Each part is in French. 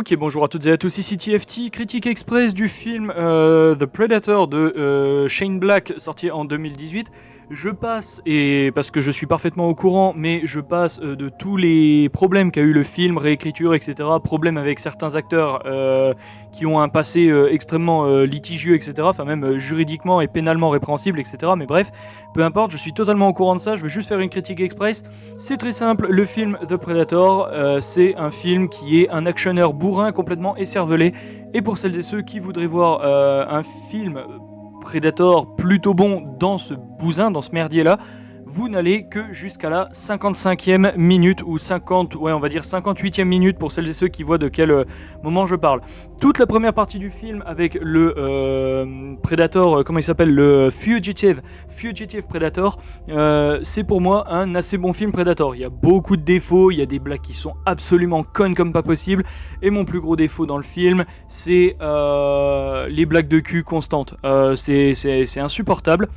Ok, bonjour à toutes et à tous, ici TFT, critique express du film The Predator de Shane Black, sorti en 2018. Je passe, et parce que je suis parfaitement au courant, mais je passe de tous les problèmes qu'a eu le film, réécriture, etc., problèmes avec certains acteurs qui ont un passé extrêmement litigieux, etc., enfin même juridiquement et pénalement répréhensible, etc., mais bref, peu importe, je suis totalement au courant de ça, je veux juste faire une critique express. C'est très simple, le film The Predator, c'est un film qui est un actionneur bourrin complètement écervelé, et pour celles et ceux qui voudraient voir un film Predator plutôt bon dans ce bousin, dans ce merdier là, vous n'allez que jusqu'à la 55e minute ou 50, ouais on va dire 58e minute pour celles et ceux qui voient de quel moment je parle. Toute la première partie du film avec le Predator, comment il s'appelle, le Fugitive Predator, c'est pour moi un assez bon film Predator. Il y a beaucoup de défauts, il y a des blagues qui sont absolument connes comme pas possible, et mon plus gros défaut dans le film, c'est les blagues de cul constantes. C'est insupportable.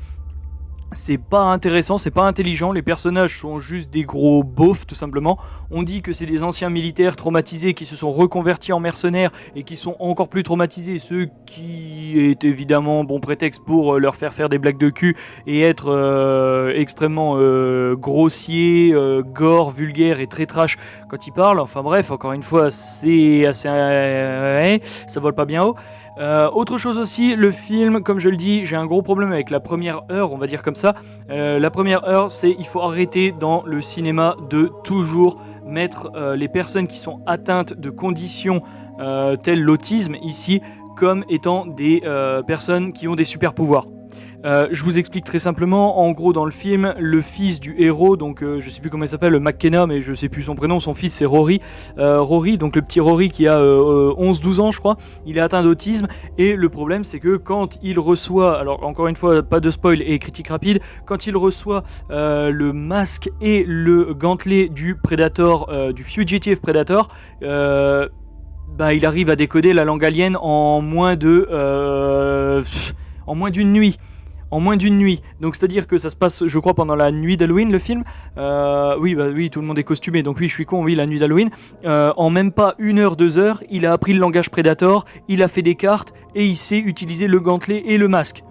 C'est pas intéressant, c'est pas intelligent, les personnages sont juste des gros beaufs tout simplement. On dit que c'est des anciens militaires traumatisés qui se sont reconvertis en mercenaires et qui sont encore plus traumatisés, ce qui est évidemment bon prétexte pour leur faire des blagues de cul et être extrêmement grossier, gore, vulgaire et très trash quand ils parlent. Enfin bref, encore une fois, c'est assez... ça vole pas bien haut. Autre chose aussi, le film, comme je le dis, j'ai un gros problème avec la première heure, on va dire comme ça. La première heure, c'est il faut arrêter dans le cinéma de toujours mettre les personnes qui sont atteintes de conditions telles l'autisme ici comme étant des personnes qui ont des super pouvoirs. Je vous explique très simplement, en gros dans le film, le fils du héros, donc je sais plus comment il s'appelle, McKenna, mais je sais plus son prénom, son fils c'est Rory, donc le petit Rory qui a 11-12 ans je crois, il est atteint d'autisme, et le problème c'est que quand il reçoit, alors encore une fois pas de spoil et critique rapide, quand il reçoit le masque et le gantelet du Predator, du Fugitive Predator, il arrive à décoder la langue alien en moins d'une nuit. En moins d'une nuit, donc c'est-à-dire que ça se passe, je crois, pendant la nuit d'Halloween, le film. Oui, tout le monde est costumé, donc oui, je suis con, oui, la nuit d'Halloween. En même pas 1 heure, 2 heures, il a appris le langage Predator, il a fait des cartes, et il sait utiliser le gantelet et le masque.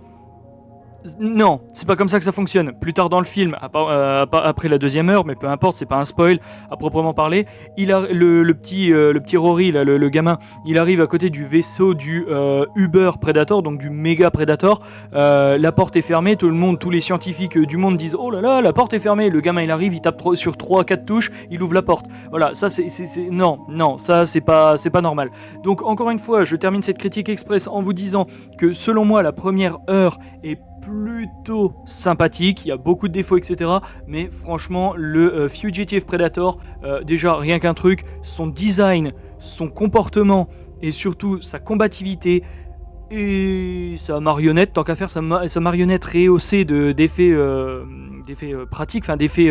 Non, c'est pas comme ça que ça fonctionne. Plus tard dans le film, après la 2e heure, mais peu importe, c'est pas un spoil à proprement parler, le petit Rory, là, le gamin, il arrive à côté du vaisseau du Uber Predator, donc du méga Predator. La porte est fermée, tous les scientifiques du monde disent oh là là, la porte est fermée. Le gamin il arrive, il tape sur 3-4 touches, il ouvre la porte. Voilà, ça non, ça c'est pas normal. Donc encore une fois, je termine cette critique express en vous disant que selon moi la première heure est plutôt sympathique, il y a beaucoup de défauts etc, mais franchement le Fugitive Predator, déjà rien qu'un truc, son design, son comportement et surtout sa combativité et sa marionnette, tant qu'à faire sa marionnette rehaussée d'effets pratiques, enfin d'effets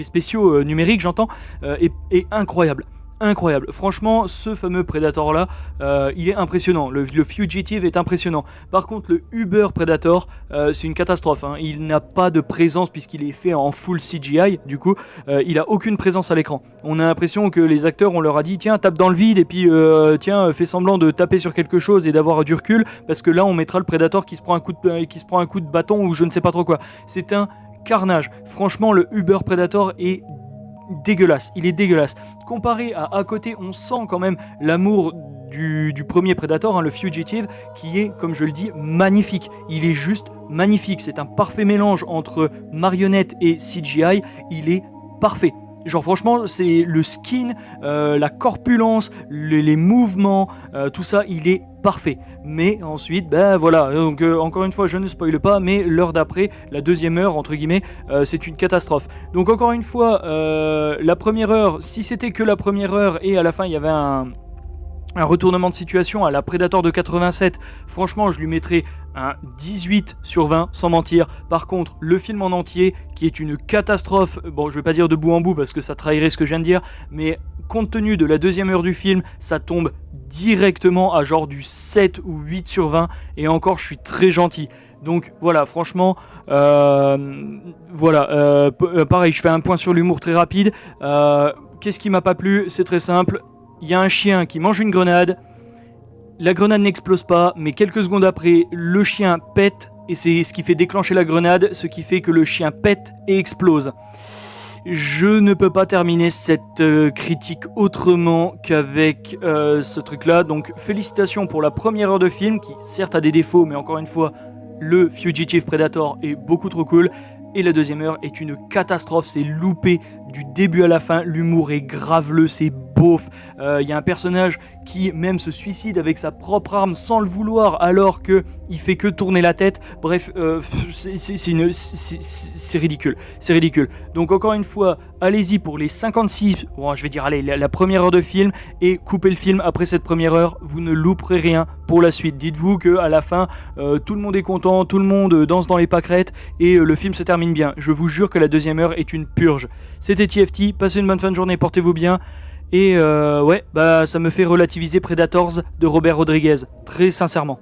spéciaux numériques j'entends, est incroyable. Incroyable, franchement ce fameux Predator là, il est impressionnant, le Fugitive est impressionnant. Par contre le Uber Predator, c'est une catastrophe, hein. Il n'a pas de présence puisqu'il est fait en full CGI, du coup il a aucune présence à l'écran. On a l'impression que les acteurs, on leur a dit tiens tape dans le vide et puis fais semblant de taper sur quelque chose et d'avoir du recul, parce que là on mettra le Predator qui se prend un coup de bâton ou je ne sais pas trop quoi. C'est un carnage, franchement le Uber Predator est dégueulasse, il est dégueulasse. Comparé à côté, on sent quand même l'amour du premier Predator, hein, le Fugitive, qui est, comme je le dis, magnifique. Il est juste magnifique, c'est un parfait mélange entre marionnette et CGI, il est parfait. Genre franchement, c'est le skin, la corpulence, les mouvements, tout ça, il est parfait. Mais ensuite, voilà, donc encore une fois, je ne spoile pas, mais l'heure d'après, la 2e heure, entre guillemets, c'est une catastrophe. Donc encore une fois, la première heure, si c'était que la première heure et à la fin il y avait un retournement de situation à la Predator de 87, franchement je lui mettrais un 18 sur 20 sans mentir. Par contre le film en entier qui est une catastrophe, bon je vais pas dire de bout en bout parce que ça trahirait ce que je viens de dire, mais compte tenu de la 2e heure du film, ça tombe directement à genre du 7 ou 8 sur 20, et encore je suis très gentil. Donc voilà, franchement, pareil, je fais un point sur l'humour très rapide. Qu'est-ce qui m'a pas plu ? C'est très simple. il y a un chien qui mange une grenade, la grenade n'explose pas, mais quelques secondes après, le chien pète, et c'est ce qui fait déclencher la grenade, ce qui fait que le chien pète et explose. Je ne peux pas terminer cette critique autrement qu'avec ce truc-là. Donc félicitations pour la première heure de film, qui certes a des défauts, mais encore une fois, le Fugitive Predator est beaucoup trop cool. Et la deuxième heure est une catastrophe, c'est loupé du début à la fin, l'humour est graveleux, c'est beauf. Y a un personnage qui même se suicide avec sa propre arme sans le vouloir alors qu'il fait que tourner la tête. Bref, c'est ridicule, c'est ridicule. Donc encore une fois, allez-y pour les 56, bon, je vais dire allez, la première heure de film, et coupez le film après cette première heure, vous ne louperez rien pour la suite. Dites-vous qu'à la fin, tout le monde est content, tout le monde danse dans les pâquerettes et le film se termine bien. Je vous jure que la deuxième heure est une purge. C'était TFT, passez une bonne fin de journée, portez-vous bien. Et ça me fait relativiser Predators de Robert Rodriguez, très sincèrement.